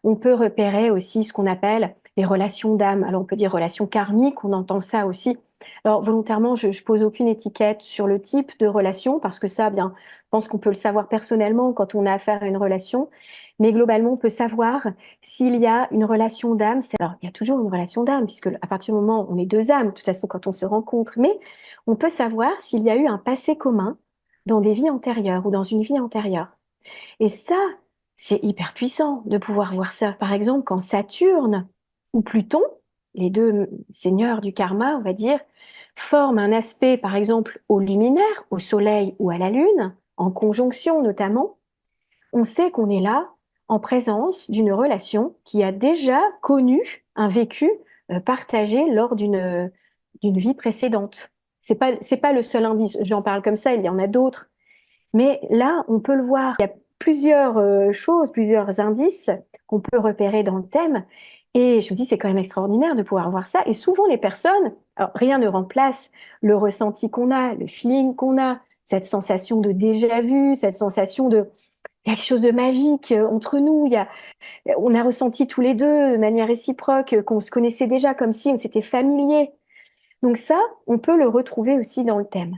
On peut repérer aussi ce qu'on appelle les relations d'âme. Alors, on peut dire relations karmiques, on entend ça aussi. Alors, volontairement, je pose aucune étiquette sur le type de relation, parce que ça, bien, je pense qu'on peut le savoir personnellement quand on a affaire à une relation. Mais globalement, on peut savoir s'il y a une relation d'âme. Alors, il y a toujours une relation d'âme, puisque à partir du moment où on est deux âmes, de toute façon, quand on se rencontre, mais on peut savoir s'il y a eu un passé commun dans des vies antérieures ou dans une vie antérieure. Et ça, c'est hyper puissant de pouvoir voir ça. Par exemple, quand Saturne ou Pluton, les deux seigneurs du karma, on va dire, forment un aspect, par exemple, au luminaire, au soleil ou à la lune, en conjonction notamment, on sait qu'on est là en présence d'une relation qui a déjà connu un vécu partagé lors d'une vie précédente. C'est pas le seul indice. J'en parle comme ça, il y en a d'autres. Mais là, on peut le voir. Il y a plusieurs choses, plusieurs indices qu'on peut repérer dans le thème. Et je me dis, c'est quand même extraordinaire de pouvoir voir ça. Et souvent, les personnes, alors, rien ne remplace le ressenti qu'on a, le feeling qu'on a, cette sensation de déjà-vu, cette sensation de il y a quelque chose de magique entre nous. On a ressenti tous les deux de manière réciproque qu'on se connaissait déjà comme si on s'était familier. Donc ça, on peut le retrouver aussi dans le thème.